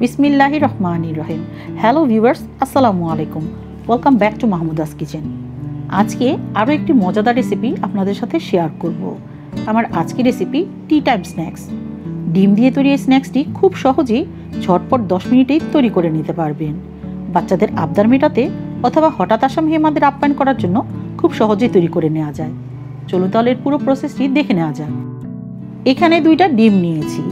বিসমিল্লাহির রহমানির রহিম। Hello viewers, আসসালামু আলাইকুম। Welcome back to Mahmuda's kitchen. আজকে আরও একটি মজাদার রেসিপি আপনাদের সাথে শেয়ার করব। আমার আজকের রেসিপি টি টাইম স্ন্যাক্স। ডিম দিয়ে তৈরি এই স্ন্যাক্সটি খুব সহজেই ঝটপট 10 মিনিটেই তৈরি করে নিতে পারবেন। বাচ্চাদের আবদার মেটাতে অথবা হঠাৎ আসা মেহমানদের আপ্যায়ন করার জন্য খুব সহজেই তৈরি করে নেওয়া যায়। চলুন তাহলে এর পুরো প্রসেসটি দেখে নেওয়া যাক। এখানে 2টা ডিম নিয়েছি,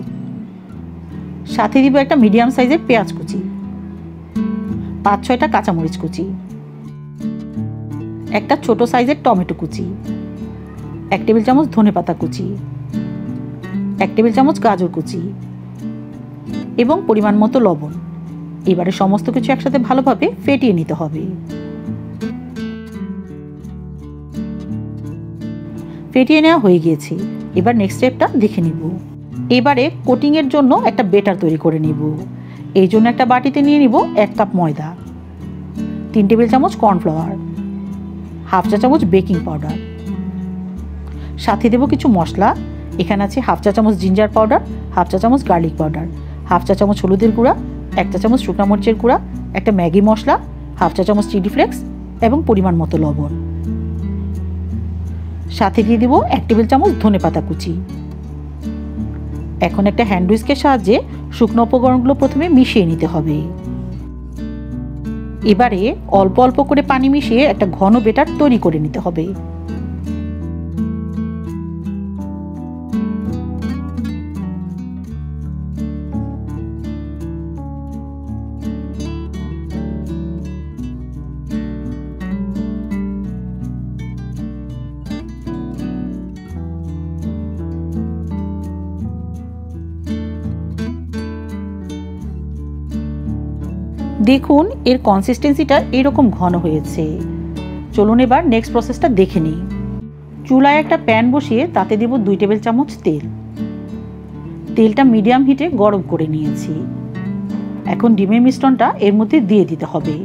সাথে দিব একটা মিডিয়াম সাইজের পেঁয়াজ কুচি, 5-6টা কাঁচামরিচ কুচি, একটা ছোট সাইজের টমেটো কুচি, 1 টেবিল চামচ ধনেপাতা কুচি, 1 টেবিল চামচ গাজর কুচি এবং পরিমাণ মতো লবণ। এবারে সমস্ত কিছু একসাথে ভালোভাবে ফেটিয়ে নিতে হবে। ফেটিয়ে নেওয়া হয়ে গিয়েছে। এবার নেক্সট স্টেপটা দেখে নিব। এবারে কোটিংয়ের জন্য একটা বেটার তৈরি করে নিব। এই জন্য একটা বাটিতে নিয়ে নিব 1 কাপ ময়দা, 3 টেবিল চামচ কর্নফ্লাওয়ার, 1/2 চা চামচ বেকিং পাউডার, সাথে দেব কিছু মশলা। এখানে আছে 1/2 চা চামচ জিঞ্জার পাউডার, 1/2 চা চামচ গার্লিক পাউডার, 1/2 চা চামচ হলুদের গুঁড়া, 1 চা চামচ শুকনো মরিচের গুঁড়া, একটা ম্যাগি মশলা, 1/2 চা চামচ চিলি ফ্লেক্স এবং পরিমাণ মতো লবণ। সাথে দিয়ে দিব 1 টেবিল চামচ ধনেপাতা কুচি। এখন একটা হ্যান্ড হুইস্কের সাহায্যে শুকনো উপকরণগুলো প্রথমে মিশিয়ে নিতে হবে। এবারে অল্প অল্প করে পানি মিশিয়ে একটা ঘন বেটার তৈরি করে নিতে হবে। দেখুন এর কনসিস্টেন্সিটা এরকম ঘন হয়েছে। চলুন এবার নেক্সট প্রসেসটা দেখে নিই। চুলায় একটা প্যান বসিয়ে তাতে দেব 2 টেবিল চামচ তেল। তেলটা মিডিয়াম হিটে গরম করে নিয়েছি। এখন ডিমের মিশ্রণটা এর মধ্যে দিয়ে দিতে হবে।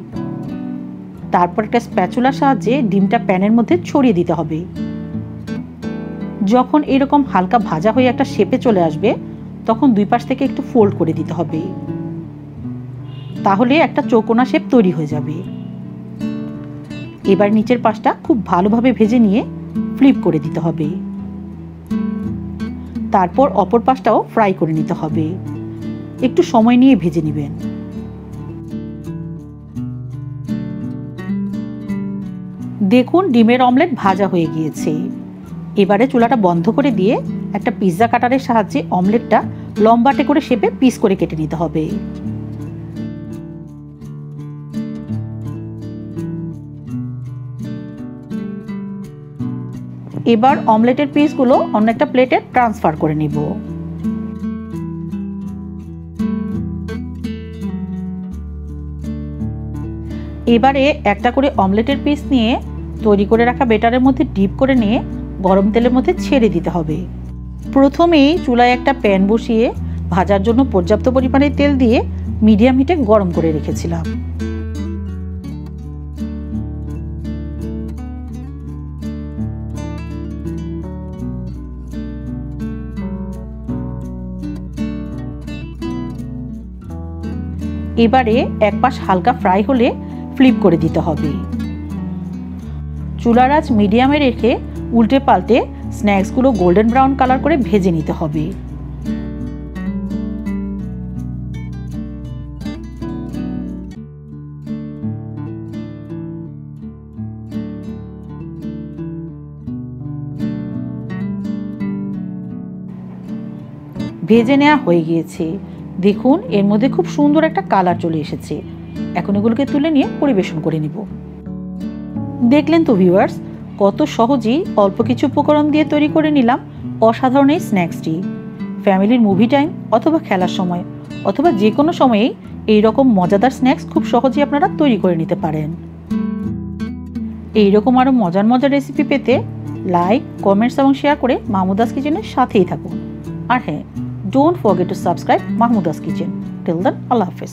তারপর একটা স্প্যাচুলার সাহায্যে ডিমটা প্যানের মধ্যে ছড়িয়ে দিতে হবে। যখন এরকম হালকা ভাজা হয়ে একটা শেপে চলে আসবে তখন 2 পাশ থেকে একটু ফোল্ড করে দিতে হবে। তাহলে একটা চৌকোনা শেপ তৈরি হয়ে যাবে। এবার নিচের পাশটা খুব ভালোভাবে ভেজে নিয়ে ফ্লিপ করে দিতে হবে। তারপর অপর পাশটাও ফ্রাই করে নিতে হবে। একটু সময় নিয়ে ভেজে নেবেন। দেখুন ডিমের অমলেট ভাজা হয়ে গিয়েছে। এবারে চুলাটা বন্ধ করে দিয়ে একটা পিৎজা কাটারের সাহায্যে অমলেটটা লম্বাটে করে শেপে পিস করে কেটে নিতে হবে। এবার অমলেটের পিসগুলো অন্য একটা প্লেটে ট্রান্সফার করে নিব। এবারে একটা করে অমলেটের পিস নিয়ে তৈরি করে রাখা বেটারের মধ্যে ডিপ করে নিয়ে গরম তেলের মধ্যে ছেড়ে দিতে হবে। প্রথমেই চুলায় একটা প্যান বসিয়ে ভাজার জন্য পর্যাপ্ত পরিমাণে তেল দিয়ে মিডিয়াম হিটে গরম করে রেখেছিলাম। এবারে এক পাশ হালকা ফ্রাই হলে ফ্লিপ করে দিতে হবে। চুলার আঁচ মিডিয়ামে রেখে উল্টে পাল্টে স্ন্যাক্সগুলো গোল্ডেন ব্রাউন কালার করে ভেজে নিতে হবে। ভেজে নেওয়া হয়ে গিয়েছে। দেখুন এর মধ্যে খুব সুন্দর একটা কালার চলে এসেছে। এখন এগুলোকে তুলে নিয়ে পরিবেশন করে নিব। দেখলেন তো ভিউয়ার্স, কত সহজেই অল্প কিছু উপকরণ দিয়ে তৈরি করে নিলাম অসাধারণ এই স্ন্যাক্সটি। ফ্যামিলির মুভি টাইম অথবা খেলার সময় অথবা যে কোনো সময়েই এই রকম মজাদার স্ন্যাক্স খুব সহজেই আপনারা তৈরি করে নিতে পারেন। এই রকম আরও মজার মজার রেসিপি পেতে লাইক, কমেন্টস এবং শেয়ার করে মাহমুদাস কিচেনের সাথেই থাকুন। আর হ্যাঁ, don't forget to subscribe Mahmouda's Kitchen. Till then, Allah Hafiz.